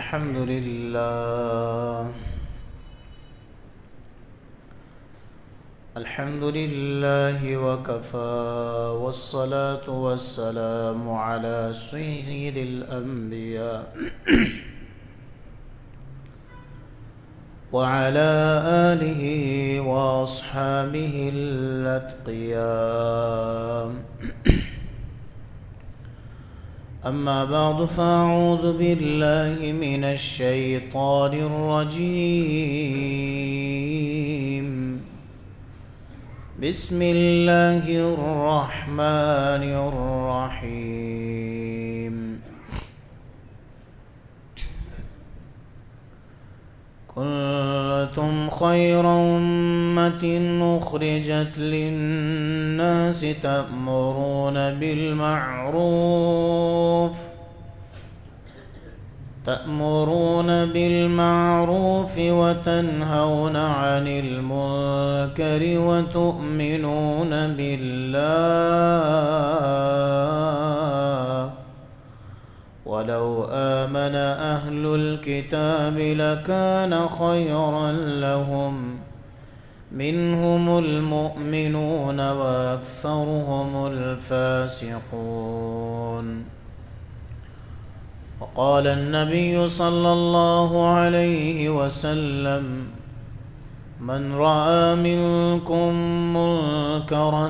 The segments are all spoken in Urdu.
الحمد لله وكفى والصلاة والسلام على سيد الأنبياء وعلى آله وأصحابه الأتقياء. أما بعد فأعوذ بالله من الشيطان الرجيم. بسم الله الرحمن الرحيم. كنتم خير أمة أخرجت للناس تأمرون بالمعروف وتنهون عن المنكر وتؤمنون بالله ولو آمن أهل الكتاب لكان خيرا لهم منهم المؤمنون وأكثرهم الفاسقون. وقال النبي صلى الله عليه وسلم: من رأى منكم منكرا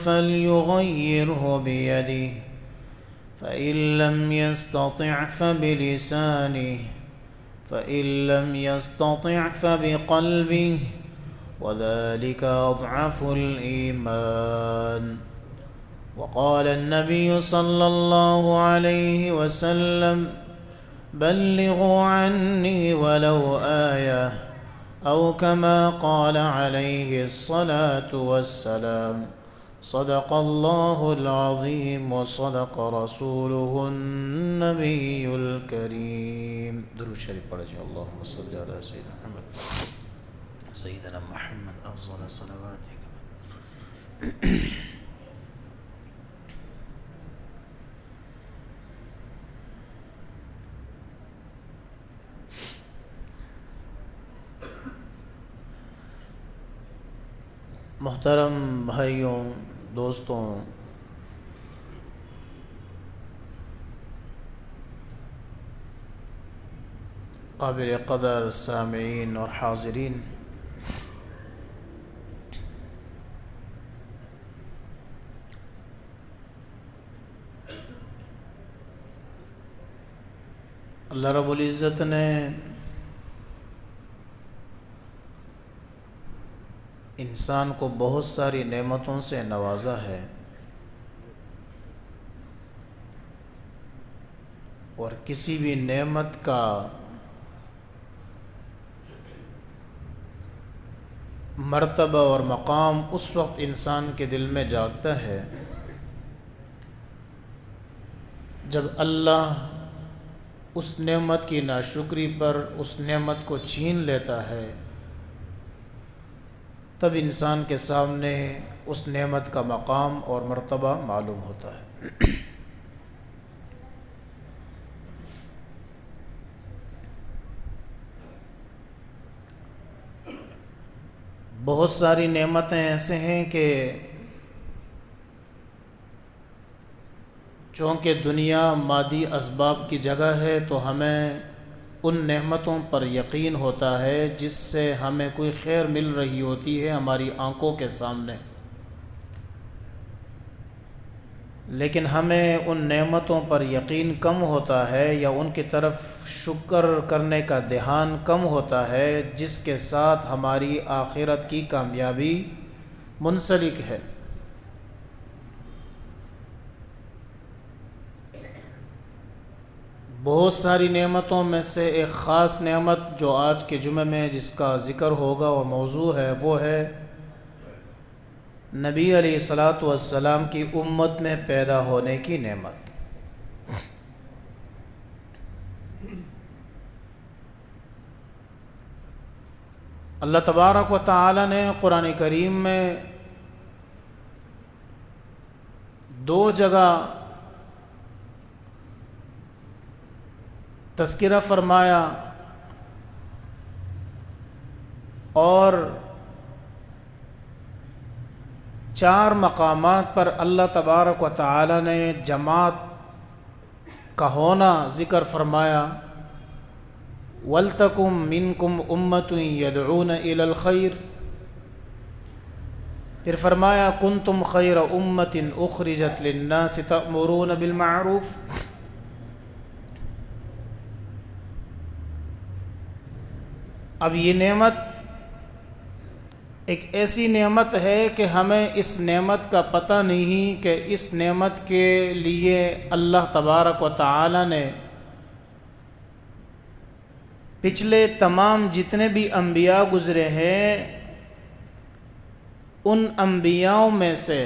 فليغيره بيده فإن لم يستطع فبلسانه فإن لم يستطع فبقلبه وذلك أضعف الإيمان. وقال النبي صلى الله عليه وسلم: بلغوا عني ولو آية أو كما قال عليه الصلاة والسلام. صدق الله العظيم وصدق رسوله النبي الكريم. درود شریف پڑھیں. اللهم صل على سيدنا محمد افضل صلواتك. محترم بھائیوں، دوستوں، قابل قدر سامعین اور حاضرین، اللہ رب العزت نے انسان کو بہت ساری نعمتوں سے نوازا ہے، اور کسی بھی نعمت کا مرتبہ اور مقام اس وقت انسان کے دل میں جاگتا ہے جب اللہ اس نعمت کی ناشکری پر اس نعمت کو چھین لیتا ہے، تب انسان کے سامنے اس نعمت کا مقام اور مرتبہ معلوم ہوتا ہے۔ بہت ساری نعمتیں ایسے ہیں کہ چونکہ دنیا مادی اسباب کی جگہ ہے تو ہمیں ان نعمتوں پر یقین ہوتا ہے جس سے ہمیں کوئی خیر مل رہی ہوتی ہے ہماری آنکھوں کے سامنے، لیکن ہمیں ان نعمتوں پر یقین کم ہوتا ہے یا ان کی طرف شکر کرنے کا دھیان کم ہوتا ہے جس کے ساتھ ہماری آخرت کی کامیابی منسلک ہے۔ بہت ساری نعمتوں میں سے ایک خاص نعمت جو آج کے جمعے میں جس کا ذکر ہوگا اور موضوع ہے وہ ہے نبی علیہ الصلاۃ والسلام کی امت میں پیدا ہونے کی نعمت۔ اللہ تبارک و تعالی نے قرآن کریم میں دو جگہ تذکرہ فرمایا اور 4 مقامات پر اللہ تبارک و تعالی نے جماعت کا ہونا ذکر فرمایا. وَلْتَكُمْ مِنْكُمْ أُمَّةٌ يَدْعُونَ إِلَى الْخَيْرِ. پھر فرمایا كُنْتُمْ خَيْرَ أُمَّةٍ أُخْرِجَتْ لِلنَّاسِ تَأْمُرُونَ بِالْمَعْرُوفِ. اب یہ نعمت ایک ایسی نعمت ہے کہ ہمیں اس نعمت کا پتہ نہیں کہ اس نعمت کے لیے اللہ تبارک و تعالی نے پچھلے تمام جتنے بھی انبیاء گزرے ہیں ان انبیاء میں سے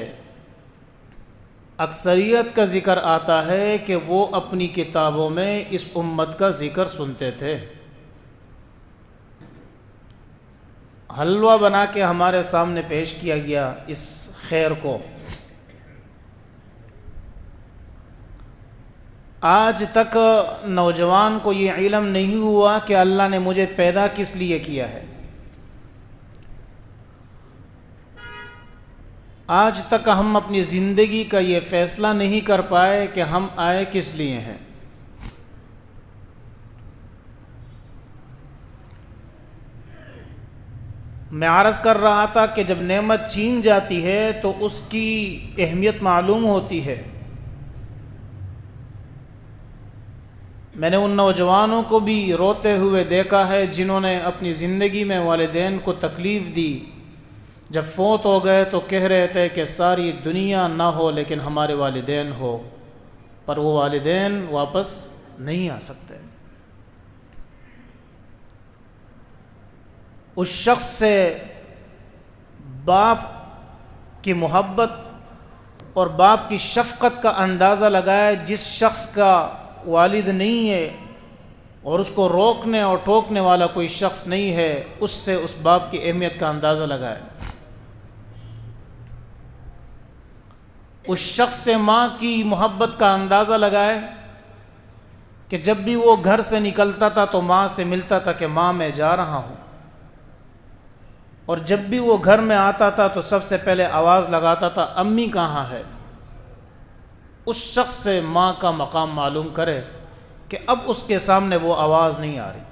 اکثریت کا ذکر آتا ہے کہ وہ اپنی کتابوں میں اس امت کا ذکر سنتے تھے. حلوہ بنا کے ہمارے سامنے پیش کیا گیا اس خیر کو. آج تک نوجوان کو یہ علم نہیں ہوا کہ اللہ نے مجھے پیدا کس لیے کیا ہے. آج تک ہم اپنی زندگی کا یہ فیصلہ نہیں کر پائے کہ ہم آئے کس لیے ہیں. میں عرض کر رہا تھا کہ جب نعمت چھین جاتی ہے تو اس کی اہمیت معلوم ہوتی ہے. میں نے ان نوجوانوں کو بھی روتے ہوئے دیکھا ہے جنہوں نے اپنی زندگی میں والدین کو تکلیف دی. جب فوت ہو گئے تو کہہ رہے تھے کہ ساری دنیا نہ ہو لیکن ہمارے والدین ہو، پر وہ والدین واپس نہیں آ سکتے. اس شخص سے باپ کی محبت اور باپ کی شفقت کا اندازہ لگائے جس شخص کا والد نہیں ہے اور اس کو روکنے اور ٹوکنے والا کوئی شخص نہیں ہے، اس سے اس باپ کی اہمیت کا اندازہ لگائے. اس شخص سے ماں کی محبت کا اندازہ لگائے کہ جب بھی وہ گھر سے نکلتا تھا تو ماں سے ملتا تھا کہ ماں میں جا رہا ہوں، اور جب بھی وہ گھر میں آتا تھا تو سب سے پہلے آواز لگاتا تھا امی کہاں ہے. اس شخص سے ماں کا مقام معلوم کرے کہ اب اس کے سامنے وہ آواز نہیں آ رہی.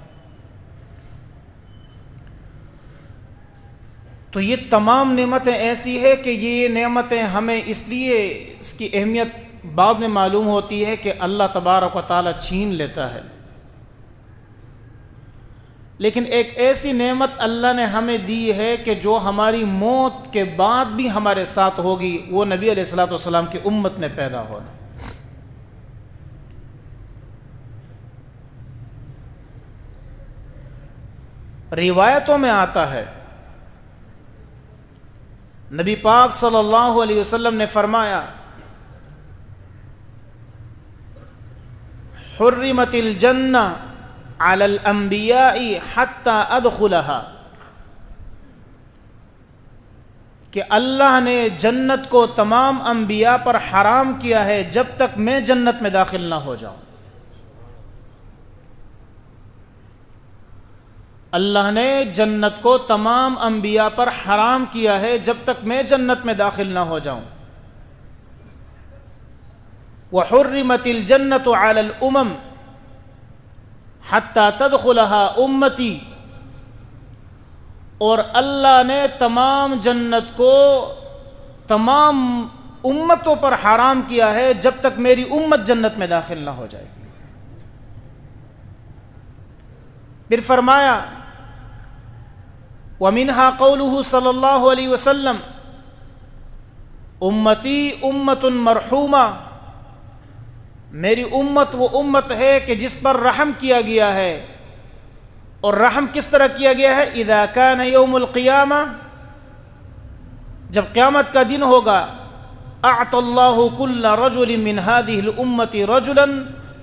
تو یہ تمام نعمتیں ایسی ہے کہ یہ نعمتیں ہمیں اس لیے اس کی اہمیت بعد میں معلوم ہوتی ہے کہ اللہ تبارک و تعالی چھین لیتا ہے. لیکن ایک ایسی نعمت اللہ نے ہمیں دی ہے کہ جو ہماری موت کے بعد بھی ہمارے ساتھ ہوگی، وہ نبی علیہ الصلوۃ والسلام کی امت میں پیدا ہونا. روایتوں میں آتا ہے نبی پاک صلی اللہ علیہ وسلم نے فرمایا حرمت الجنہ علی الانبیاء حتی ادخلها، کہ اللہ نے جنت کو تمام انبیاء پر حرام کیا ہے جب تک میں جنت میں داخل نہ ہو جاؤں. اللہ نے جنت کو تمام انبیاء پر حرام کیا ہے جب تک میں جنت میں داخل نہ ہو جاؤں. وحرمت الجنۃ علی الامم حتی تدخلها امتی، اور اللہ نے تمام جنت کو تمام امتوں پر حرام کیا ہے جب تک میری امت جنت میں داخل نہ ہو جائے گی. پھر فرمایا وَمِنْهَا قَوْلُهُ صلی اللہ علیہ وسلم امتی امت مرحومہ، میری امت وہ امت ہے کہ جس پر رحم کیا گیا ہے. اور رحم کس طرح کیا گیا ہے؟ اذا کان یوم القیامہ، جب قیامت کا دن ہوگا، اعطى اللہ کل رجل من هذه الامة رجلا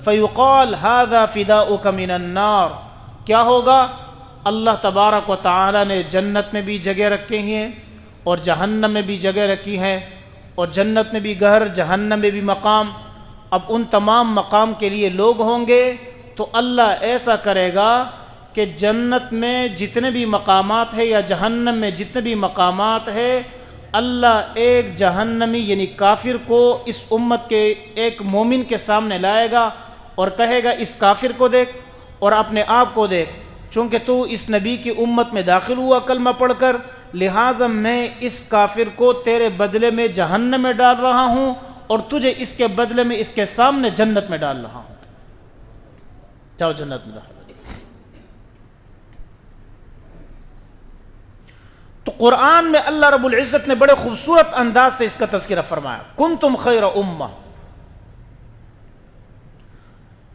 فیقال هذا فداؤک من النار. کیا ہوگا؟ اللہ تبارک و تعالی نے جنت میں بھی جگہ رکھے ہیں اور جہنم میں بھی جگہ رکھی ہیں، اور جنت میں بھی گھر، جہنم میں بھی مقام. اب ان تمام مقام کے لیے لوگ ہوں گے تو اللہ ایسا کرے گا کہ جنت میں جتنے بھی مقامات ہیں یا جہنم میں جتنے بھی مقامات ہیں، اللہ ایک جہنمی یعنی کافر کو اس امت کے ایک مومن کے سامنے لائے گا اور کہے گا اس کافر کو دیکھ اور اپنے آپ کو دیکھ، چونکہ تو اس نبی کی امت میں داخل ہوا کلمہ پڑھ کر، لہٰذا میں اس کافر کو تیرے بدلے میں جہنم میں ڈال رہا ہوں اور تجھے اس کے بدلے میں اس کے سامنے جنت میں ڈال رہا ہوں، جاؤ جنت میں داخل۔ تو قرآن میں اللہ رب العزت نے بڑے خوبصورت انداز سے اس کا تذکرہ فرمایا، کنتم خیر امہ،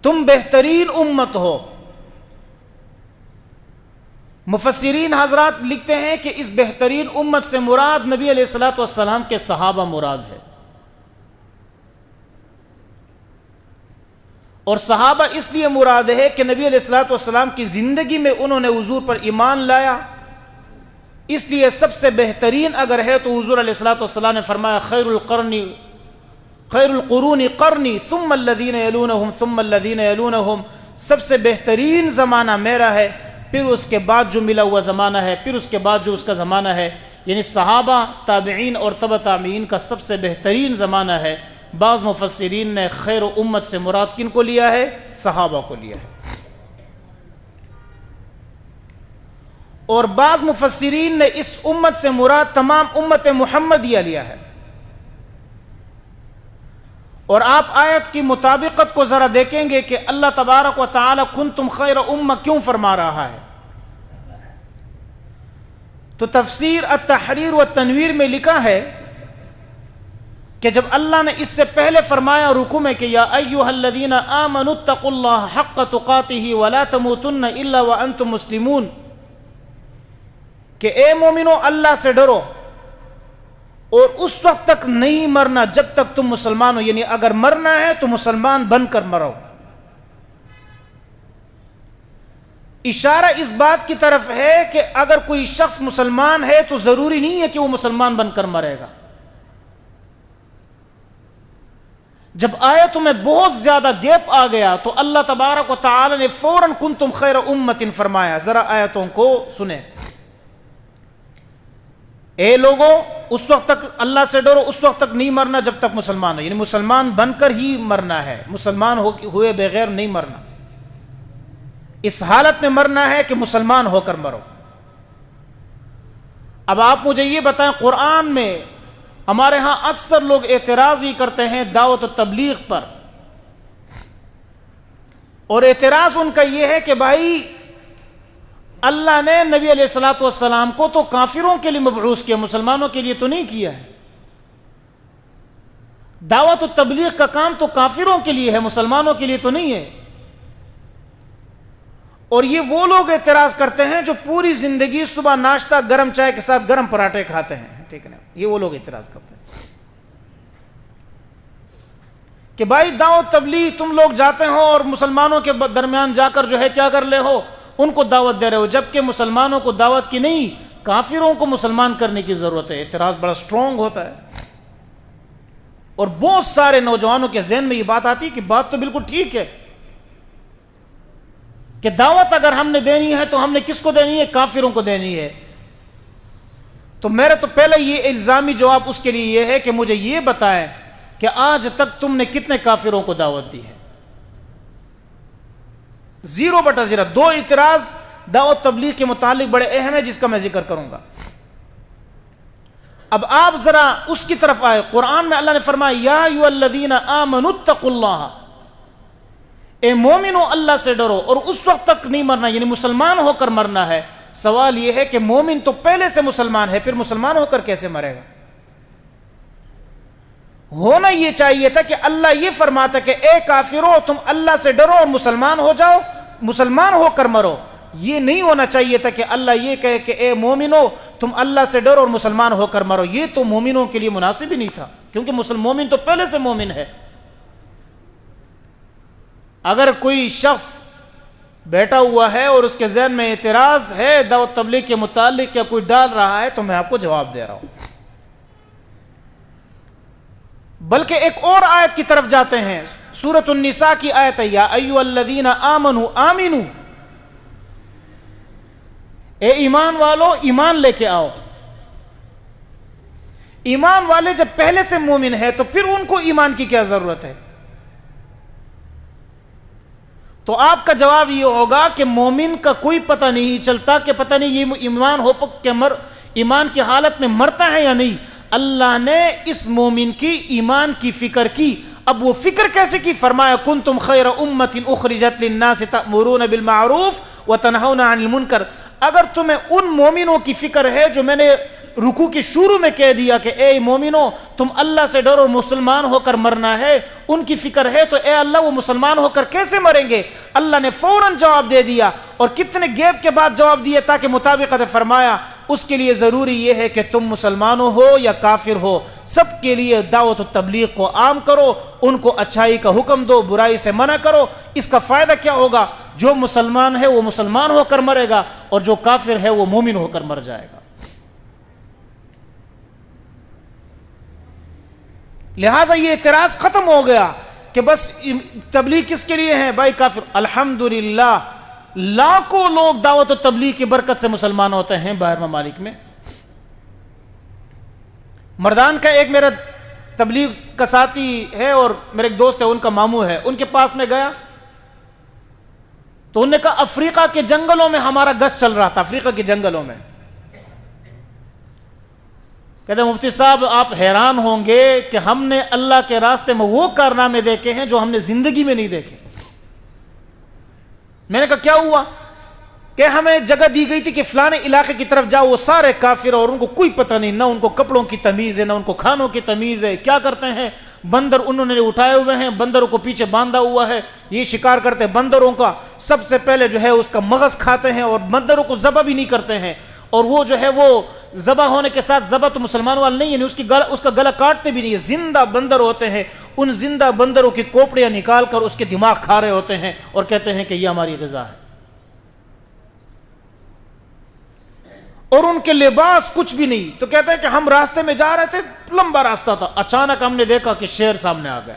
تم بہترین امت ہو۔ مفسرین حضرات لکھتے ہیں کہ اس بہترین امت سے مراد نبی علیہ الصلوۃ والسلام کے صحابہ مراد ہے، اور صحابہ اس لیے مراد ہے کہ نبی علیہ الصلوۃ والسلام کی زندگی میں انہوں نے حضور پر ایمان لایا، اس لیے سب سے بہترین اگر ہے تو حضور علیہ الصلوۃ والسلام نے فرمایا خیر القرون قرنی ثم الذین یلونہم ثم الذین یلونہم، سب سے بہترین زمانہ میرا ہے، پھر اس کے بعد جو ملا ہوا زمانہ ہے، پھر اس کے بعد جو اس کا زمانہ ہے، یعنی صحابہ، تابعین اور تبع تابعین کا سب سے بہترین زمانہ ہے۔ بعض مفسرین نے خیر امت سے مراد کن کو لیا ہے؟ صحابہ کو لیا ہے، اور بعض مفسرین نے اس امت سے مراد تمام امت محمدیہ لیا ہے۔ اور آپ آیت کی مطابقت کو ذرا دیکھیں گے کہ اللہ تبارک و تعالی کنتم خیر امہ کیوں فرما رہا ہے، تو تفسیر التحریر والتنویر میں لکھا ہے کہ جب اللہ نے اس سے پہلے فرمایا رکوع میں کہ یا ایھا الذین آمنوا اتقوا اللہ حق تقاتہ ولا تموتن الا وانتم مسلمون، کہ اے مومنو اللہ سے ڈرو اور اس وقت تک نہیں مرنا جب تک تم مسلمان ہو، یعنی اگر مرنا ہے تو مسلمان بن کر مرو۔ اشارہ اس بات کی طرف ہے کہ اگر کوئی شخص مسلمان ہے تو ضروری نہیں ہے کہ وہ مسلمان بن کر مرے گا۔ جب آیتوں میں بہت زیادہ گیپ آ گیا تو اللہ تبارک و تعالی نے فوراً کنتم خیر امت فرمایا۔ ذرا آیتوں کو سنیں، اے لوگو اس وقت تک اللہ سے ڈرو، اس وقت تک نہیں مرنا جب تک مسلمان ہو، یعنی مسلمان بن کر ہی مرنا ہے، مسلمان ہوئے بغیر نہیں مرنا، اس حالت میں مرنا ہے کہ مسلمان ہو کر مرو۔ اب آپ مجھے یہ بتائیں، قرآن میں ہمارے ہاں اکثر لوگ اعتراض ہی کرتے ہیں دعوت و تبلیغ پر، اور اعتراض ان کا یہ ہے کہ بھائی اللہ نے نبی علیہ الصلوۃ والسلام کو تو کافروں کے لیے مبعوث کیا، مسلمانوں کے لیے تو نہیں کیا ہے، دعوت و تبلیغ کا کام تو کافروں کے لیے ہے، مسلمانوں کے لیے تو نہیں ہے۔ اور یہ وہ لوگ اعتراض کرتے ہیں جو پوری زندگی صبح ناشتہ گرم چائے کے ساتھ گرم پراٹھے کھاتے ہیں، ٹھیک ہے نا، یہ وہ لوگ اعتراض کرتے ہیں کہ بھائی دعوت تبلیغ تم لوگ جاتے ہو اور مسلمانوں کے درمیان جا کر جو ہے کیا کر لے ہو، ان کو دعوت دے رہے ہو، جبکہ مسلمانوں کو دعوت کی نہیں، کافروں کو مسلمان کرنے کی ضرورت ہے۔ اعتراض بڑا سٹرونگ ہوتا ہے، اور بہت سارے نوجوانوں کے ذہن میں یہ بات آتی ہے کہ بات تو بالکل ٹھیک ہے کہ دعوت اگر ہم نے دینی ہے تو ہم نے کس کو دینی ہے؟ کافروں کو دینی ہے۔ تو میرا تو پہلے یہ الزامی جواب اس کے لیے یہ ہے کہ مجھے یہ بتائیں کہ آج تک تم نے کتنے کافروں کو دعوت دی ہے؟ 0/0۔ دو اعتراض دعوت تبلیغ کے متعلق بڑے اہم ہے جس کا میں ذکر کروں گا۔ اب آپ ذرا اس کی طرف آئے، قرآن میں اللہ نے فرمایا یا ایھا الذین آمنوا اتقوا اللہ، اے مومنو اللہ سے ڈرو، اور اس وقت تک نہیں مرنا، یعنی مسلمان ہو کر مرنا ہے۔ سوال یہ ہے کہ مومن تو پہلے سے مسلمان ہے، پھر مسلمان ہو کر کیسے مرے گا؟ ہونا یہ چاہیے تھا کہ اللہ یہ فرماتا کہ اے کافرو تم اللہ سے ڈرو اور مسلمان ہو جاؤ، مسلمان ہو کر مرو۔ یہ نہیں ہونا چاہیے تھا کہ اللہ یہ کہے کہ اے مومنو تم اللہ سے ڈرو اور مسلمان ہو کر مرو، یہ تو مومنوں کے لیے مناسب ہی نہیں تھا، کیونکہ مومن تو پہلے سے مومن ہے۔ اگر کوئی شخص بیٹھا ہوا ہے اور اس کے ذہن میں اعتراض ہے دعوت تبلیغ کے متعلق یا کوئی ڈال رہا ہے تو میں آپ کو جواب دے رہا ہوں۔ بلکہ ایک اور آیت کی طرف جاتے ہیں، سورۃ النساء کی آیت ہے، یا ایھا الذین آمنوا آمنوا، اے ایمان والو ایمان لے کے آؤ۔ ایمان والے جب پہلے سے مومن ہے تو پھر ان کو ایمان کی کیا ضرورت ہے؟ تو آپ کا جواب یہ ہوگا کہ مومن کا کوئی پتہ نہیں چلتا کہ پتہ نہیں یہ ایمان ہو کہ ایمان کی حالت میں مرتا ہے یا نہیں۔ اللہ نے اس مومن کی ایمان کی فکر کی۔ اب وہ فکر کیسے کی؟ فرمایا کنتم خیر امت اخرجت للناس تأمرون بالمعروف وتنہون عن المنکر۔ اگر تمہیں ان مومنوں کی فکر ہے جو میں نے رکوع کی شروع میں کہہ دیا کہ اے مومنوں تم اللہ سے ڈرو، مسلمان ہو کر مرنا ہے، ان کی فکر ہے تو اے اللہ وہ مسلمان ہو کر کیسے مریں گے؟ اللہ نے فوراً جواب دے دیا، اور کتنے گیپ کے بعد جواب دیے تاکہ مطابقت فرمایا اس کے لیے ضروری یہ ہے کہ تم مسلمانوں ہو یا کافر ہو، سب کے لیے دعوت و تبلیغ کو عام کرو، ان کو اچھائی کا حکم دو، برائی سے منع کرو۔ اس کا فائدہ کیا ہوگا؟ جو مسلمان ہے وہ مسلمان ہو کر مرے گا، اور جو کافر ہے وہ مومن ہو کر مر جائے گا۔ لہٰذا یہ اعتراض ختم ہو گیا کہ بس تبلیغ کس کے لیے ہے بھائی؟ کافر۔ الحمدللہ لاکھوں لوگ دعوت و تبلیغ کی برکت سے مسلمان ہوتے ہیں باہر ممالک میں۔ مردان کا ایک میرا تبلیغ کا ساتھی ہے اور میرے ایک دوست ہے، ان کا ماموں ہے، ان کے پاس میں گیا تو انہوں نے کہا افریقہ کے جنگلوں میں ہمارا گشت چل رہا تھا، افریقہ کے جنگلوں میں۔ کہتے ہیں مفتی صاحب آپ حیران ہوں گے کہ ہم نے اللہ کے راستے میں وہ کارنامے دیکھے ہیں جو ہم نے زندگی میں نہیں دیکھے۔ میں نے کہا کیا ہوا؟ کہ ہمیں جگہ دی گئی تھی کہ فلانے علاقے کی طرف جاؤ، وہ سارے کافر اور ان کو کوئی پتہ نہیں، نہ ان کو کپڑوں کی تمیز ہے، نہ ان کو کھانوں کی تمیز ہے۔ کیا کرتے ہیں؟ بندر انہوں نے اٹھائے ہوئے ہیں، بندروں کو پیچھے باندھا ہوا ہے، یہ شکار کرتے ہیں بندروں کا۔ سب سے پہلے جو ہے اس کا مغز کھاتے ہیں اور بندروں کو ذبح بھی نہیں کرتے ہیں، اور وہ جو ہے وہ ذبح ہونے کے ساتھ ذبح تو مسلمانوں والا نہیں ہے، اس کا گلا کاٹتے بھی نہیں ہے، زندہ بندر ہوتے ہیں، ان زندہ بندروں کی کوپڑیاں نکال کر اس کے دماغ کھا رہے ہوتے ہیں اور کہتے ہیں کہ یہ ہماری غذا ہے۔ اور ان کے لباس کچھ بھی نہیں۔ تو کہتے ہیں کہ ہم راستے میں جا رہے تھے، لمبا راستہ تھا، اچانک ہم نے دیکھا کہ شیر سامنے آ گیا۔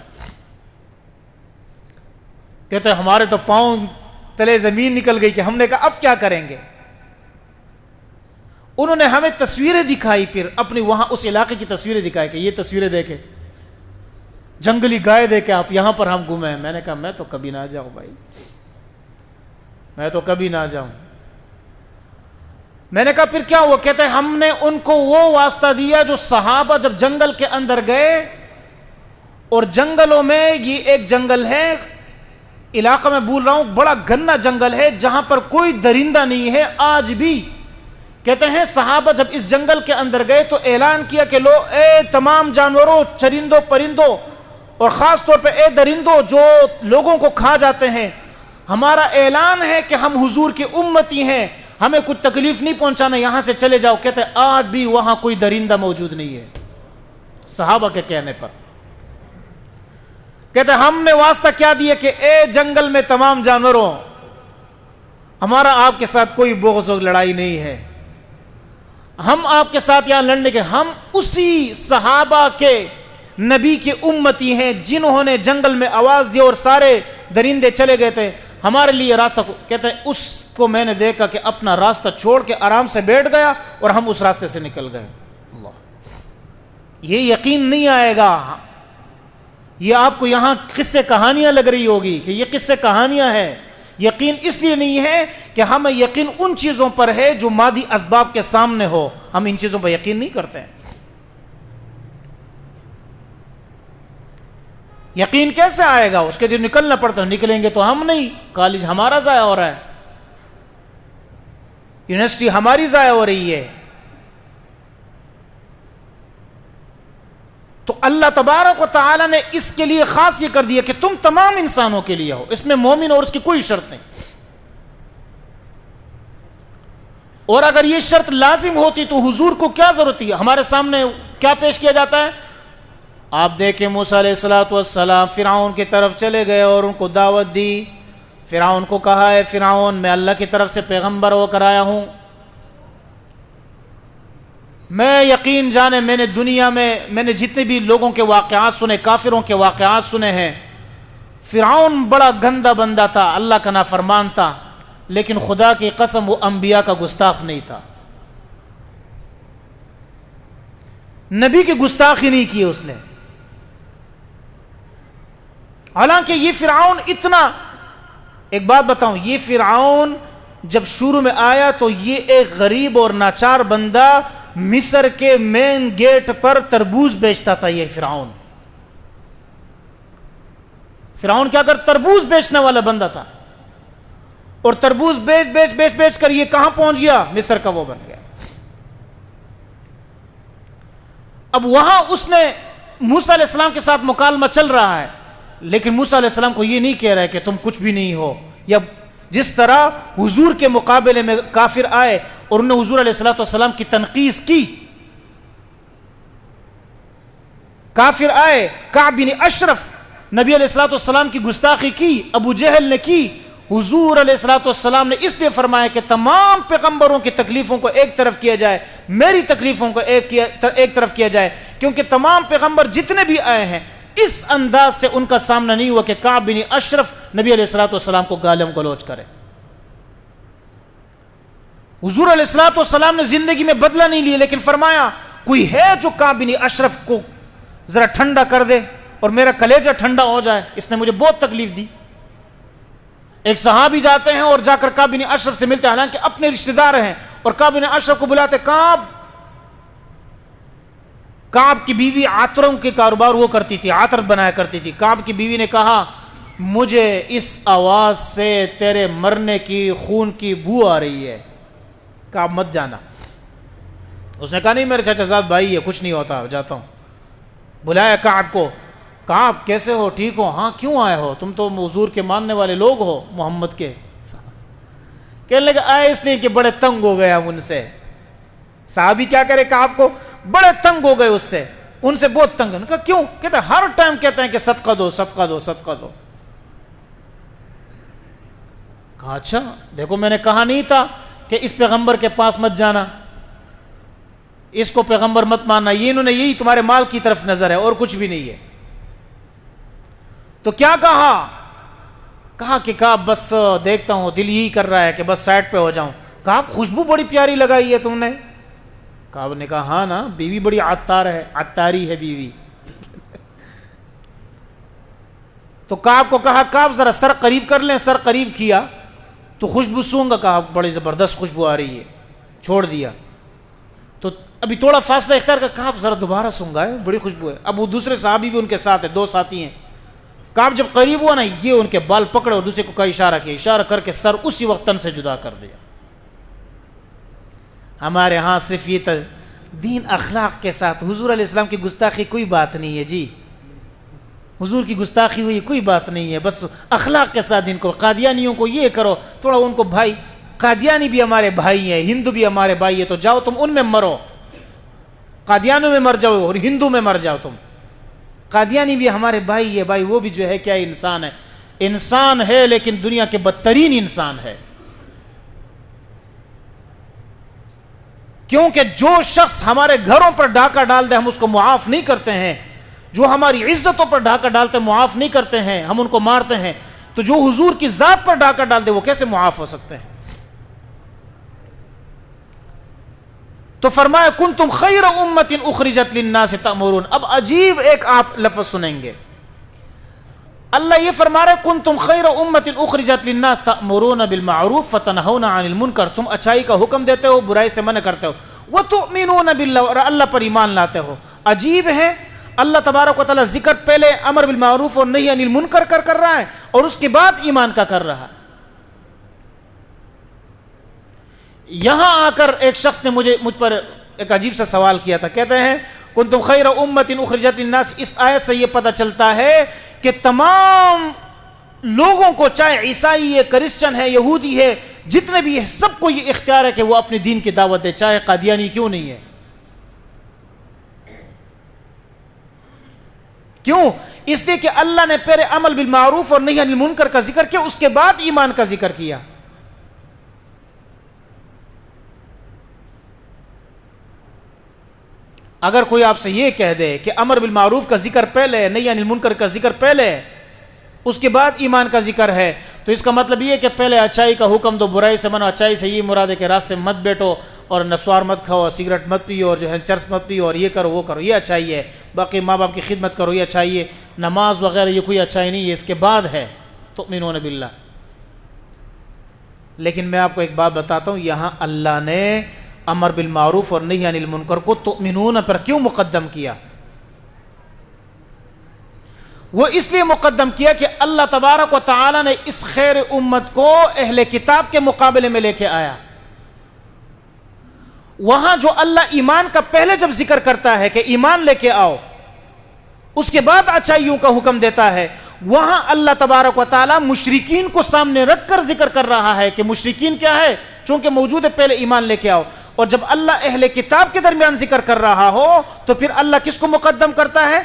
کہتے ہیں ہمارے تو پاؤں تلے زمین نکل گئی کہ ہم نے کہا اب کیا کریں گے؟ انہوں نے ہمیں تصویریں دکھائی، پھر اپنی وہاں اس علاقے کی تصویریں دکھائی کہ یہ تصویریں دیکھیں، جنگلی گائے دیکھیں آپ، یہاں پر ہم گھومے ہیں۔ میں نے کہا میں تو کبھی نہ جاؤں بھائی، میں تو کبھی نہ جاؤں۔ میں نے کہا پھر کیا ہوا؟ کہتے ہیں ہم نے ان کو وہ واسطہ دیا جو صحابہ جب جنگل کے اندر گئے، اور جنگلوں میں یہ ایک جنگل ہے، علاقہ میں بول رہا ہوں، بڑا گھنا جنگل ہے جہاں پر کوئی درندہ نہیں ہے آج بھی۔ کہتے ہیں صحابہ جب اس جنگل کے اندر گئے تو اعلان کیا کہ لو اے تمام جانوروں، چرندوں پرندوں، اور خاص طور پہ اے درندوں جو لوگوں کو کھا جاتے ہیں، ہمارا اعلان ہے کہ ہم حضور کی امتی ہیں، ہمیں کچھ تکلیف نہیں پہنچانا، یہاں سے چلے جاؤ۔ کہتے ہیں آج بھی وہاں کوئی درندہ موجود نہیں ہے صحابہ کے کہنے پر۔ کہتے ہیں ہم نے واسطہ کیا دیا کہ اے جنگل میں تمام جانوروں، ہمارا آپ کے ساتھ کوئی بغض و لڑائی نہیں ہے، ہم آپ کے ساتھ یہاں لڑنے کے، ہم اسی صحابہ کے نبی کی امتی ہیں جنہوں نے جنگل میں آواز دی اور سارے درندے چلے گئے تھے، ہمارے لیے راستہ کہتے ہیں اس کو میں نے دیکھا کہ اپنا راستہ چھوڑ کے آرام سے بیٹھ گیا اور ہم اس راستے سے نکل گئے۔ اللہ، یہ یقین نہیں آئے گا، یہ آپ کو یہاں قصے کہانیاں لگ رہی ہوگی کہ یہ قصے کہانیاں ہیں۔ یقین اس لیے نہیں ہے کہ ہمیں یقین ان چیزوں پر ہے جو مادی اسباب کے سامنے ہو، ہم ان چیزوں پر یقین نہیں کرتے ہیں۔ یقین کیسے آئے گا؟ اس کے لیے نکلنا پڑتا ہے، نکلیں گے تو ہم نہیں، کالج ہمارا ضائع ہو رہا ہے، یونیورسٹی ہماری ضائع ہو رہی ہے۔ تو اللہ تبارک و تعالی نے اس کے لیے خاص یہ کر دیا کہ تم تمام انسانوں کے لیے ہو، اس میں مومن اور اس کی کوئی شرط نہیں۔ اور اگر یہ شرط لازم ہوتی تو حضور کو کیا ضرورت تھی؟ ہمارے سامنے کیا پیش کیا جاتا ہے؟ آپ دیکھیں موسیٰ علیہ الصلوۃ والسلام فرعون کی طرف چلے گئے اور ان کو دعوت دی۔ فرعون کو کہا ہے فرعون میں اللہ کی طرف سے پیغمبر ہو کر آیا ہوں، میں یقین جانے میں نے دنیا میں نے جتنے بھی لوگوں کے واقعات سنے، کافروں کے واقعات سنے ہیں، فرعون بڑا گندا بندہ تھا، اللہ کا نافرمان تھا، لیکن خدا کی قسم وہ انبیاء کا گستاخ نہیں تھا، نبی کی گستاخی نہیں کی اس نے۔ حالانکہ یہ فرعون اتنا، ایک بات بتاؤں، یہ فرعون جب شروع میں آیا تو یہ ایک غریب اور ناچار بندہ مصر کے مین گیٹ پر تربوز بیچتا تھا۔ یہ فرعون کیا کر، تربوز بیچنے والا بندہ تھا، اور تربوز بیچ کر یہ کہاں پہنچ گیا، مصر کا وہ بن گیا۔ اب وہاں اس نے موسیٰ علیہ السلام کے ساتھ مکالمہ چل رہا ہے، لیکن موسیٰ علیہ السلام کو یہ نہیں کہہ رہا ہے کہ تم کچھ بھی نہیں ہو، یا جس طرح حضور کے مقابلے میں کافر آئے اور انہوں نے حضور علیہ السلام کی تنقیص کی، کافر آئے، کعب بن اشرف نبی علیہ السلام کی گستاخی کی، ابو جہل نے کی، حضور علیہ السلام نے اس لیے فرمایا کہ تمام پیغمبروں کی تکلیفوں کو ایک طرف کیا جائے، میری تکلیفوں کو ایک طرف کیا جائے، کیونکہ تمام پیغمبر جتنے بھی آئے ہیں اس انداز سے ان کا سامنا نہیں ہوا کہ کعب بن اشرف نبی علیہ السلام کو گالم گلوچ کرے۔ حضور علیہ السلام نے زندگی میں بدلہ نہیں لیا، لیکن فرمایا کوئی ہے جو کعب بن اشرف کو ذرا ٹھنڈا کر دے اور میرا کلیجہ ٹھنڈا ہو جائے، اس نے مجھے بہت تکلیف دی۔ ایک صحابی جاتے ہیں اور جا کر کعب بن اشرف سے ملتے ہیں، حالانکہ اپنے رشتہ دار ہیں، اور کعب بن اشرف کو بلاتے، کعب کی بیوی عطروں کے کاروبار وہ کرتی تھی، عطر بنایا کرتی تھی۔ کعب کی بیوی نے کہا مجھے اس آواز سے تیرے مرنے کی خون کی بو آ رہی ہے، کعب مت جانا۔ اس نے کہا نہیں میرے چچا زاد بھائی ہے، کچھ نہیں ہوتا، جاتا ہوں۔ بلایا کعب کو، کعب کیسے ہو، ٹھیک ہو؟ ہاں کیوں آئے ہو، تم تو حضور کے ماننے والے لوگ ہو، محمد کے۔ کہنے لگے آئے اس لیے کہ بڑے تنگ ہو گئے ہم ان سے۔ صحابی کیا کرے، کعب کو بڑے تنگ ہو گئے اس سے، ان سے بہت تنگ۔ نے کہا کیوں؟ کہتے ہیں ہر ٹائم کہتے ہیں کہ صدقہ دو صدقہ دو صدقہ دو۔ کہا اچھا دیکھو میں نے کہا نہیں تھا کہ اس پیغمبر کے پاس مت جانا، اس کو پیغمبر مت ماننا، یہ انہوں نے یہی تمہارے مال کی طرف نظر ہے اور کچھ بھی نہیں ہے۔ تو کیا کہا کہ کعب بس دیکھتا ہوں، دل یہی کر رہا ہے کہ بس سائڈ پہ ہو جاؤں۔ کعب خوشبو بڑی پیاری لگائی ہے تم نے۔ کعب نے کہا ہاں نا، بیوی بڑی عطاری ہے بیوی۔ تو کعب کو کہا کعب ذرا سر قریب کر لیں، سر قریب کیا تو خوشبو سونگھ گا، کہا بڑی زبردست خوشبو آ رہی ہے، چھوڑ دیا۔ تو ابھی تھوڑا فاصلہ اختیار کر، کعب ذرا دوبارہ سونگا ہے، بڑی خوشبو ہے۔ اب وہ دوسرے صحابی بھی ان کے ساتھ ہے، دو ساتھی ہیں۔ کعب جب قریب ہوا نا، یہ ان کے بال پکڑے اور دوسرے کو کہا اشارہ کیا، اشارہ کر کے سر اسی وقت تن سے جدا کر دیا۔ ہمارے ہاں صرف یہ دین اخلاق کے ساتھ، حضور علیہ السلام کی گستاخی کوئی بات نہیں ہے جی، حضور کی گستاخی ہوئی کوئی بات نہیں ہے، بس اخلاق کے ساتھ دین کو۔ قادیانیوں کو یہ کرو تھوڑا، ان کو بھائی، قادیانی بھی ہمارے بھائی ہیں، ہندو بھی ہمارے بھائی ہیں، تو جاؤ تم ان میں مرو، قادیانوں میں مر جاؤ اور ہندو میں مر جاؤ تم۔ قادیانی بھی ہمارے بھائی ہے، بھائی وہ بھی جو ہے کیا انسان ہے، انسان ہے لیکن دنیا کے بدترین انسان ہے۔ کیونکہ جو شخص ہمارے گھروں پر ڈاکہ ڈال دے ہم اس کو معاف نہیں کرتے ہیں، جو ہماری عزتوں پر ڈاکہ ڈالتے معاف نہیں کرتے ہیں، ہم ان کو مارتے ہیں، تو جو حضور کی ذات پر ڈاکہ ڈال دے وہ کیسے معاف ہو سکتے ہیں؟ تو فرمایا کنتم خیر امت اخرجت للناس تأمرون۔ اب عجیب ایک آپ لفظ سنیں گے، اللہ یہ فرما رہے کنتم خیر امت اخرجت للناس تأمرون بالمعروف وتنہون عن المنکر، تم اچھائی کا حکم دیتے ہو، برائی سے منع کرتے ہو، وتؤمنون باللہ، اور اللہ پر ایمان لاتے ہو۔ عجیب ہے، اللہ تبارک و تعالیٰ ذکر پہلے امر بالمعروف اور نہی عن المنکر کر رہا ہے، اور اس کے بعد ایمان کا کر رہا ہے۔ یہاں آ کر ایک شخص نے مجھ پر ایک عجیب سا سوال کیا تھا، کہتے ہیں کنتم خیر امت اخرجت للناس، اس آیت سے یہ پتہ چلتا ہے کہ تمام لوگوں کو، چاہے عیسائی ہے، کرسچن ہے، یہودی ہے، جتنے بھی ہے، سب کو یہ اختیار ہے کہ وہ اپنے دین کی دعوت دے، چاہے قادیانی کیوں نہیں ہے۔ کیوں؟ اس لیے کہ اللہ نے پہلے عمل بالمعروف اور نہی عن المنکر کا ذکر کیا، اس کے بعد ایمان کا ذکر کیا۔ اگر کوئی آپ سے یہ کہہ دے کہ امر بالمعروف کا ذکر پہلے ہے، نہی عن المنکر کا ذکر پہلے ہے، اس کے بعد ایمان کا ذکر ہے. تو اس کا مطلب یہ ہے کہ پہلے اچھائی کا حکم دو، برائی سے منو. اچھائی سے یہ مراد ہے کہ راستے مت بیٹھو اور نسوار مت کھاؤ، سگریٹ مت پیو، اور جو ہے چرس مت پیو، اور یہ کرو وہ کرو، یہ اچھائی ہے. باقی ماں باپ کی خدمت کرو، یہ اچھائی ہے. نماز وغیرہ یہ کوئی اچھائی نہیں، یہ اس کے بعد ہے تؤمنون باللہ. لیکن میں آپ کو ایک بات بتاتا ہوں، یہاں اللہ نے امر بالمعروف اور نہی عن المنکر کو تؤمنون پر کیوں مقدم کیا؟ وہ اس لیے مقدم کیا کہ اللہ تبارک و تعالی نے اس خیر امت کو اہل کتاب کے مقابلے میں لے کے آیا. وہاں جو اللہ ایمان کا پہلے جب ذکر کرتا ہے کہ ایمان لے کے آؤ، اس کے بعد اچھائیوں کا حکم دیتا ہے، وہاں اللہ تبارک و تعالی مشرکین کو سامنے رکھ کر ذکر کر رہا ہے کہ مشرکین کیا ہے، چونکہ موجود ہے پہلے ایمان لے کے آؤ. اور جب اللہ اہل کتاب کے درمیان ذکر کر رہا ہو تو پھر اللہ کس کو مقدم کرتا ہے؟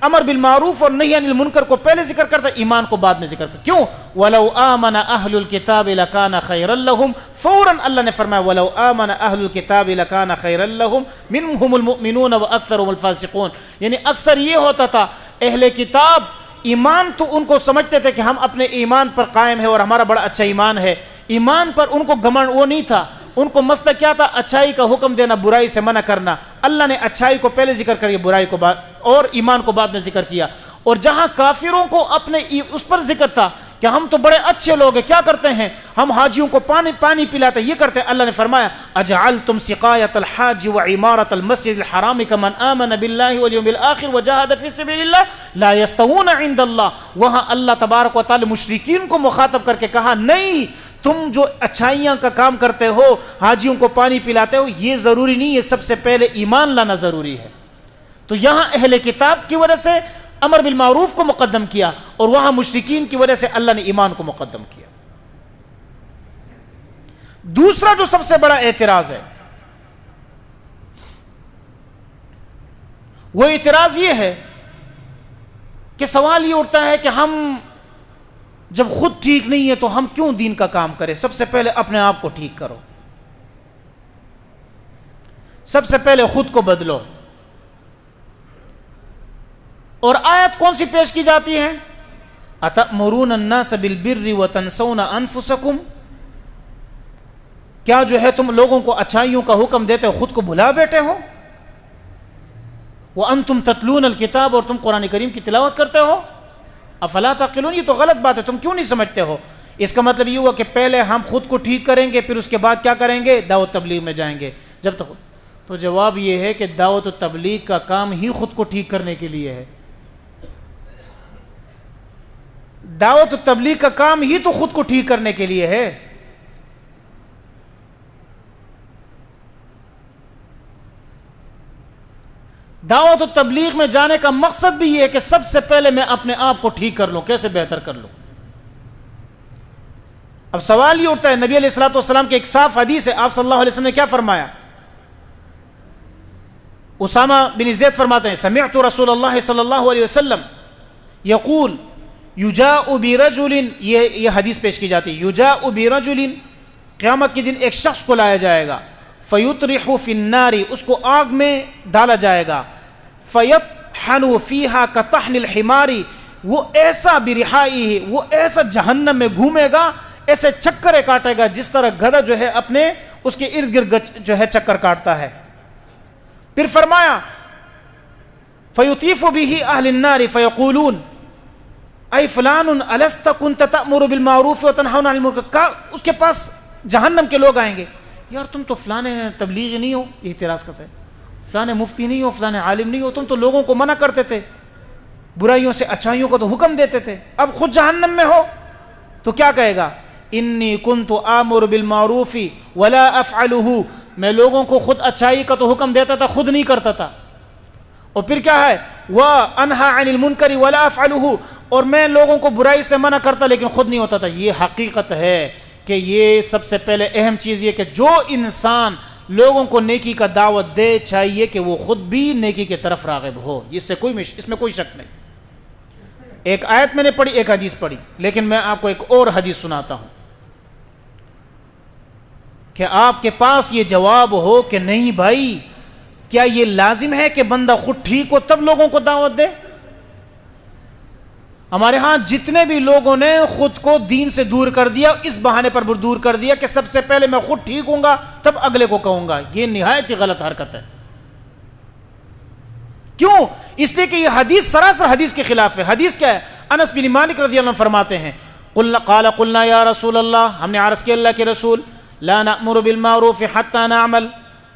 امر بالمعروف اور نہی عن المنکر کو پہلے ذکر کرتا ہے، ایمان کو بعد میں ذکر کرتا ہے. کیوں؟ وَلَوْ آمَنَ أَهْلُ الْكِتَابِ لَكَانَ خَيْرًا لَهُمْ. فوراً اللہ نے فرمایا وَلَوْ آمَنَ أَهْلُ الْكِتَابِ لَكَانَ خَيْرًا لَهُمْ مِنْهُمُ الْمُؤْمِنُونَ وَأَكْثَرُهُمُ الْفَاسِقُونَ. یعنی اکثر یہ ہوتا تھا اہل کتاب ایمان تو ان کو سمجھتے تھے کہ ہم اپنے ایمان پر قائم ہے اور ہمارا بڑا اچھا ایمان ہے. ایمان پر ان کو گھمنڈ وہ نہیں تھا، ان کو مسئلہ کیا تھا؟ اچھائی کا حکم دینا، برائی سے منع کرنا. اللہ نے اچھائی کو پہلے ذکر کر برائی کو بعد، اور ایمان کو بعد میں ذکر کیا. اور جہاں کافروں کو اپنے اس پر ذکر تھا کہ ہم تو بڑے اچھے لوگ ہیں، کیا کرتے ہیں ہم حاجیوں کو پانی پلاتے، یہ کرتے ہیں. اللہ نے فرمایا اجعلتم سقایۃ الحاج وعمارۃ المسجد الحرام کمن آمن باللہ والیوم الآخر وجاہد فی سبیل اللہ لا یستوون عند اللہ. وہاں اللہ تبارک و تعالی مشرکین کو مخاطب کر کے کہا نہیں، تم جو اچھائیاں کا کام کرتے ہو، حاجیوں کو پانی پلاتے ہو، یہ ضروری نہیں ہے، سب سے پہلے ایمان لانا ضروری ہے. تو یہاں اہل کتاب کی وجہ سے امر بالمعروف کو مقدم کیا، اور وہاں مشرکین کی وجہ سے اللہ نے ایمان کو مقدم کیا. دوسرا جو سب سے بڑا اعتراض ہے، وہ اعتراض یہ ہے کہ سوال یہ اٹھتا ہے کہ ہم جب خود ٹھیک نہیں ہے تو ہم کیوں دین کا کام کریں؟ سب سے پہلے اپنے آپ کو ٹھیک کرو، سب سے پہلے خود کو بدلو. اور آیت کون سی پیش کی جاتی ہے؟ اتأمرون الناس بالبر وتنسون انفسکم. کیا جو ہے تم لوگوں کو اچھائیوں کا حکم دیتے ہو، خود کو بھلا بیٹھے ہو؟ وانتم تتلون الکتاب، اور تم قرآن کریم کی تلاوت کرتے ہو. افلا تعقلون، یہ تو غلط بات ہے، تم کیوں نہیں سمجھتے ہو؟ اس کا مطلب یہ ہوا کہ پہلے ہم خود کو ٹھیک کریں گے، پھر اس کے بعد کیا کریں گے؟ دعوت تبلیغ میں جائیں گے. جب تک تو جواب یہ ہے کہ دعوت و تبلیغ کا کام ہی خود کو ٹھیک کرنے کے لیے ہے. دعوت و تبلیغ کا کام ہی تو خود کو ٹھیک کرنے کے لیے ہے. دعوت و تبلیغ میں جانے کا مقصد بھی یہ ہے کہ سب سے پہلے میں اپنے آپ کو ٹھیک کر لوں، کیسے بہتر کر لوں. اب سوال یہ اٹھتا ہے، نبی علیہ الصلوۃ والسلام کی ایک صاف حدیث ہے، آپ صلی اللہ علیہ وسلم نے کیا فرمایا؟ اسامہ بن زید فرماتے ہیں سمعت رسول اللہ صلی اللہ علیہ وسلم یقول یجاء برجل، یہ حدیث پیش کی جاتی ہے، یجاء برجل، قیامت کے دن ایک شخص کو لایا جائے گا، فیطرح فی النار، اس کو آگ میں ڈالا جائے گا، فیطحن فیہا کطحن الحمار، وہ ایسا برحائہ، وہ ایسا جہنم میں گھومے گا، ایسے چکرے کاٹے گا جس طرح گدھا جو ہے اپنے اس کے ارد گرد جو ہے چکر کاٹتا ہے. پھر فرمایا فیطیف بہ اہل النار فیقولون اے فلان الست کنت تأمر بالمعروف وتنہی عن المنکر. اس کے پاس جہنم کے لوگ آئیں گے، یار تم تو فلانے تبلیغی نہیں ہو، یہ اعتراض کرتے ہیں، فلانے مفتی نہیں ہو، فلانے عالم نہیں ہو، تم تو لوگوں کو منع کرتے تھے، برائیوں سے اچھائیوں کو تو حکم دیتے تھے، اب خود جہنم میں ہو. تو کیا کہے گا؟ انی کنت آمر بالمعروف ولا افعلہ، میں لوگوں کو خود اچھائی کا تو حکم دیتا تھا، خود نہیں کرتا تھا. اور پھر کیا ہے؟ وانہی عن المنکر ولا افعلہ، اور میں لوگوں کو برائی سے منع کرتا لیکن خود نہیں ہوتا تھا. یہ حقیقت ہے کہ یہ سب سے پہلے اہم چیز یہ کہ جو انسان لوگوں کو نیکی کا دعوت دے چاہیے کہ وہ خود بھی نیکی کی طرف راغب ہو. اس میں کوئی شک نہیں. ایک آیت میں نے پڑھی، ایک حدیث پڑھی، لیکن میں آپ کو ایک اور حدیث سناتا ہوں کہ آپ کے پاس یہ جواب ہو کہ نہیں بھائی، کیا یہ لازم ہے کہ بندہ خود ٹھیک ہو تب لوگوں کو دعوت دے؟ ہمارے ہاں جتنے بھی لوگوں نے خود کو دین سے دور کر دیا، اس بہانے پر دور کر دیا کہ سب سے پہلے میں خود ٹھیک ہوں گا تب اگلے کو کہوں گا، یہ نہایت ہی غلط حرکت ہے۔ کیوں؟ اس لیے کہ یہ حدیث سراسر حدیث کے خلاف ہے۔ حدیث کیا ہے؟ انس بن مالک رضی اللہ عنہ فرماتے ہیں قلنا یا رسول اللہ، ہم نے عرض کیا اللہ کے رسول، لا نأمر بالمعروف حتى نعمل،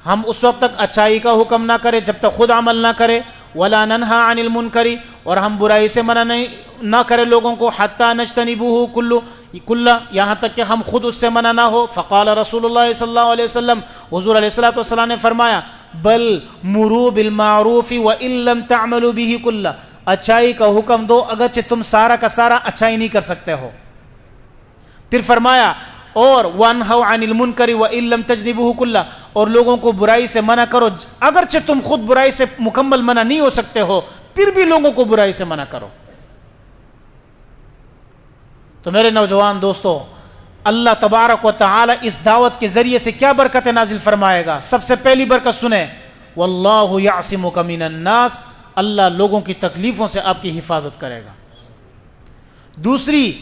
ہم اس وقت تک اچھائی کا حکم نہ کرے جب تک خود عمل نہ کرے، ولا ننہا عن المنکر، اور ہم برائی سے منع نہ کرے لوگوں کو، حتی نجتنبوہ کلہ، یہاں تک کہ ہم خود اس سے منع نہ ہو۔ فقال رسول اللہ صلی اللہ علیہ وسلم، حضور علیہ الصلوۃ نے فرمایا، بل مروا بالمعروف وان لم تعملوا به کلہ، اچھائی کا حکم دو اگرچہ تم سارا کا سارا اچھائی نہیں کر سکتے ہو۔ پھر فرمایا اور وانہوا عن المنکر وان لم تجنبوہ کلہ، اور لوگوں کو برائی سے منع کرو اگرچہ تم خود برائی سے مکمل منع نہیں ہو سکتے ہو، پھر بھی لوگوں کو برائی سے منع کرو۔ تو میرے نوجوان دوستو، اللہ تبارک و تعالی اس دعوت کے ذریعے سے کیا برکت نازل فرمائے گا؟ سب سے پہلی برکت سنیں، واللہ یعصمک من الناس، اللہ لوگوں کی تکلیفوں سے آپ کی حفاظت کرے گا۔ دوسری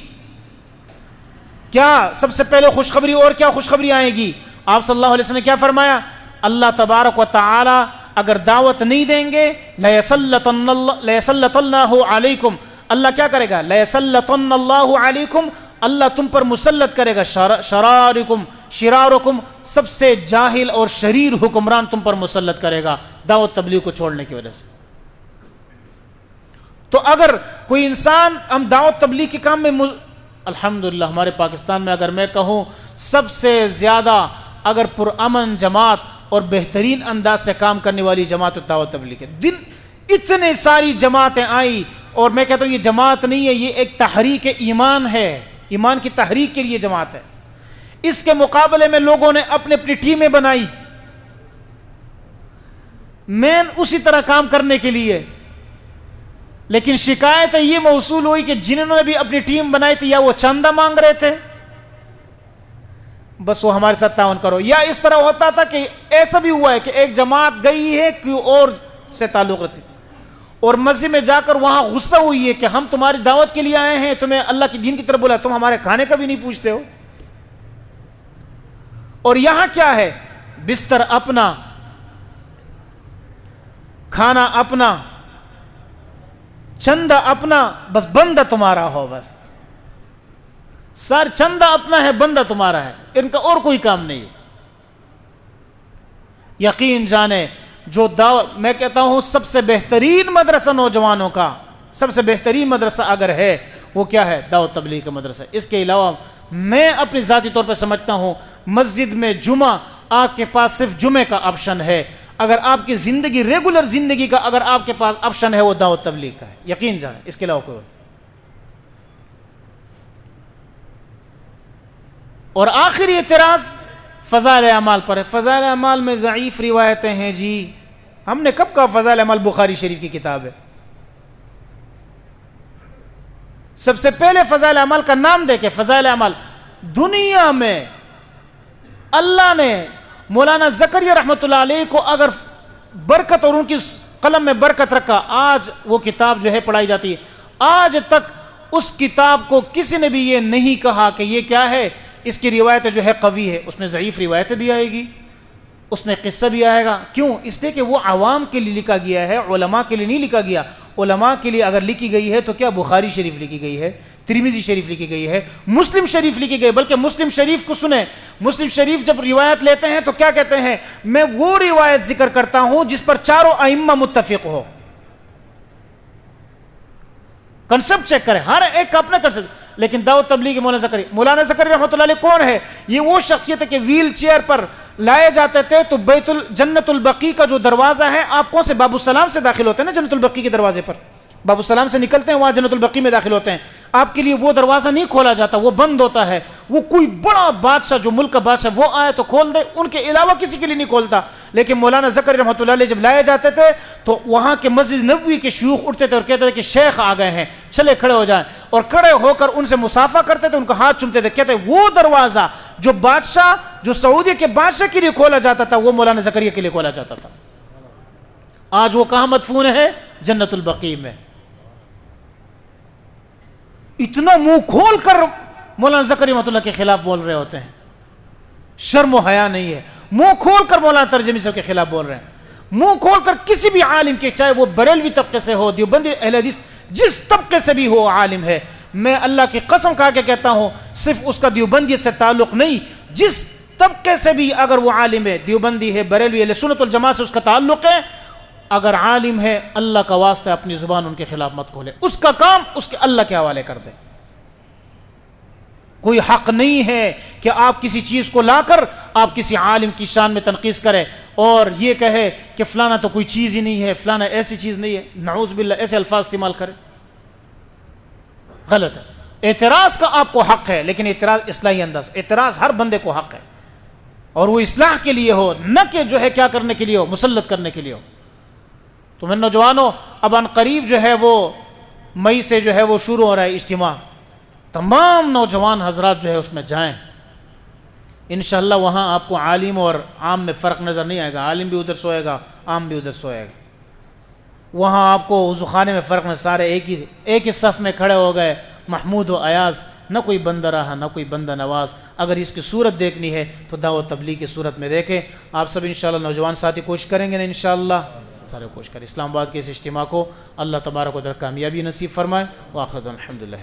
کیا؟ سب سے پہلے خوشخبری، اور کیا خوشخبری آئے گی؟ آپ صلی اللہ علیہ وسلم نے کیا فرمایا؟ اللہ تبارک و تعالی اگر دعوت نہیں دیں گے، لَيَسَلَّطَ اللَّهُ عَلَيْكُمْ، اللہ کیا کرے گا؟ لَيَسَلَّطَنَّ اللَّهُ عَلَيْكُمْ، اللہ تم پر مسلط کرے گا، شرارکم، سب سے جاہل اور شریر حکمران تم پر مسلط کرے گا دعوت تبلیغ کو چھوڑنے کی وجہ سے۔ تو اگر کوئی انسان، ہم دعوت تبلیغ کے کام میں الحمدللہ ہمارے پاکستان میں اگر میں کہوں سب سے زیادہ اگر پرامن جماعت اور بہترین انداز سے کام کرنے والی جماعت دعوت تبلیغ ہے۔ دن اتنے ساری جماعتیں آئی، اور میں کہتا ہوں یہ جماعت نہیں ہے، یہ ایک تحریک ایمان ہے، ایمان کی تحریک کے لیے جماعت ہے۔ اس کے مقابلے میں لوگوں نے اپنی اپنی ٹیمیں بنائی مین اسی طرح کام کرنے کے لیے، لیکن شکایت یہ موصول ہوئی کہ جنہوں نے بھی اپنی ٹیم بنائی تھی یا وہ چندہ مانگ رہے تھے، بس وہ ہمارے ساتھ تعاون کرو، یا اس طرح ہوتا تھا کہ ایسا بھی ہوا ہے کہ ایک جماعت گئی ہے کہ اور سے تعلق رکھتی اور مسجد میں جا کر وہاں غصہ ہوئی ہے کہ ہم تمہاری دعوت کے لیے آئے ہیں، تمہیں اللہ کی دین کی طرف بولا، تم ہمارے کھانے کا بھی نہیں پوچھتے ہو۔ اور یہاں کیا ہے؟ بستر اپنا، کھانا اپنا، چندہ اپنا، بس بندہ تمہارا ہو، بس سر چندہ اپنا ہے، بندہ تمہارا ہے، ان کا اور کوئی کام نہیں ہے۔ یقین جانے جو میں کہتا ہوں سب سے بہترین مدرسہ نوجوانوں کا، سب سے بہترین مدرسہ اگر ہے وہ کیا ہے؟ دعوت تبلیغ کا مدرسہ۔ اس کے علاوہ میں اپنی ذاتی طور پر سمجھتا ہوں مسجد میں جمعہ آپ کے پاس صرف جمعے کا آپشن ہے، اگر آپ کی زندگی ریگولر زندگی کا اگر آپ کے پاس آپشن ہے وہ دعوت تبلیغ کا ہے، یقین جانے، اس کے علاوہ کوئی۔ اور آخری اعتراض فضائل اعمال پر ہے۔ فضائل اعمال میں ضعیف روایتیں ہیں جی، ہم نے کب کہا فضائل اعمال بخاری شریف کی کتاب ہے؟ سب سے پہلے فضائل اعمال کا نام دے کے فضائل اعمال دنیا میں اللہ نے مولانا زکریا رحمۃ اللہ علیہ کو اگر برکت اور ان کی قلم میں برکت رکھا، آج وہ کتاب جو ہے پڑھائی جاتی ہے، آج تک اس کتاب کو کسی نے بھی یہ نہیں کہا کہ یہ کیا ہے، اس کی روایت جو ہے قوی ہے، اس میں ضعیف روایت بھی آئے گی، اس میں قصہ بھی آئے گا۔ کیوں؟ اس لیے کہ وہ عوام کے لیے لکھا گیا ہے، علماء کے لیے نہیں لکھا گیا۔ علماء کے لیے اگر لکھی گئی ہے تو کیا بخاری شریف لکھی گئی ہے، ترمذی شریف لکھی گئی ہے، مسلم شریف لکھی گئی، بلکہ مسلم شریف کو سنیں، مسلم شریف جب روایت لیتے ہیں تو کیا کہتے ہیں؟ میں وہ روایت ذکر کرتا ہوں جس پر چاروں ائمہ متفق ہو۔ کنسپٹ چیک کریں، ہر ایک کا اپنا کنسپٹ۔ لیکن دعوت تبلیغ مولانا زکریا رحمۃ اللہ علیہ کون ہے؟ یہ وہ شخصیت ہے کہ ویل چیئر پر لائے جاتے تھے تو جنت البقیع کا جو دروازہ ہے، آپ کون سے باب السلام سے داخل ہوتے ہیں نا، جنت البقیع کے دروازے پر باب السلام سے نکلتے ہیں، وہاں جنت البقیع میں داخل ہوتے ہیں، آپ کے لیے وہ دروازہ نہیں کھولا جاتا، وہ بند ہوتا ہے۔ وہ کوئی بڑا بادشاہ جو ملک کا بادشاہ وہ آئے تو کھول دے، ان کے علاوہ کسی کے لیے نہیں کھولتا۔ لیکن مولانا زکریا رحمۃ اللہ علیہ جب لائے جاتے تھے تو وہاں کے مسجد نبوی کے شیوخ اٹھتے تھے اور کہتے تھے کہ شیخ آ گئے ہیں، چلے کھڑے ہو جائیں، اور کھڑے ہو کر ان سے مصافحہ کرتے تھے، ان کا ہاتھ چومتے تھے، کہتے وہ دروازہ جو بادشاہ، جو سعودی کے بادشاہ کے لیے کھولا جاتا تھا، وہ مولانا زکریا کے لیے کھولا جاتا تھا۔ آج وہ کہاں مدفون ہے؟ جنت البقیع میں۔ اتنا منہ کھول کر مولانا زکریا رحمۃ اللہ کے خلاف بول رہے ہوتے ہیں، شرم و حیا نہیں ہے، منہ کھول کر مولانا ترجمی صاحب کے خلاف بول رہے ہیں، منہ کھول کر کسی بھی عالم کے، چاہے وہ بریلوی طبقے سے ہو، دیوبندی اہل حدیث جس طبقے سے بھی ہو عالم ہے، میں اللہ کی قسم کھا کے کہتا ہوں صرف اس کا دیوبندیت سے تعلق نہیں، جس طبقے سے بھی اگر وہ عالم ہے، دیوبندی ہے، بریلوی اہل سنت والجماعت سے اس کا تعلق ہے، اگر عالم ہے اللہ کا واسطہ اپنی زبان ان کے خلاف مت کھولے، اس کا کام اس کے اللہ کے حوالے کر دے۔ کوئی حق نہیں ہے کہ آپ کسی چیز کو لا کر آپ کسی عالم کی شان میں تنقیص کرے اور یہ کہے کہ فلانا تو کوئی چیز ہی نہیں ہے، فلانا ایسی چیز نہیں ہے، نعوذ باللہ ایسے الفاظ استعمال کرے، غلط ہے۔ اعتراض کا آپ کو حق ہے، لیکن اعتراض اصلاحی انداز، اعتراض ہر بندے کو حق ہے، اور وہ اصلاح کے لیے ہو، نہ کہ جو ہے کیا کرنے کے لیے ہو، مسلط کرنے کے لیے ہو۔ تو میں نوجوانوں، اب ان قریب جو ہے وہ مئی سے جو ہے وہ شروع ہو رہا ہے اجتماع، تمام نوجوان حضرات جو ہے اس میں جائیں، انشاءاللہ وہاں آپ کو عالم اور عام میں فرق نظر نہیں آئے گا، عالم بھی ادھر سوئے گا، عام بھی ادھر سوئے گا، وہاں آپ کو وضو خانے میں فرق نہیں، سارے ایک ہی صف میں کھڑے ہو گئے، محمود و ایاز، نہ کوئی بندہ رہا نہ کوئی بندہ نواز۔ اگر اس کی صورت دیکھنی ہے تو دعوت تبلیغ کی صورت میں دیکھیں۔ آپ سب انشاءاللہ نوجوان ساتھی کوشش کریں گے نا انشاءاللہ، سارے کوشش کریں۔ اسلام آباد کے اس اجتماع کو اللہ تبارک و تعالی کامیابی نصیب فرمائے۔ وآخر الحمدللہ۔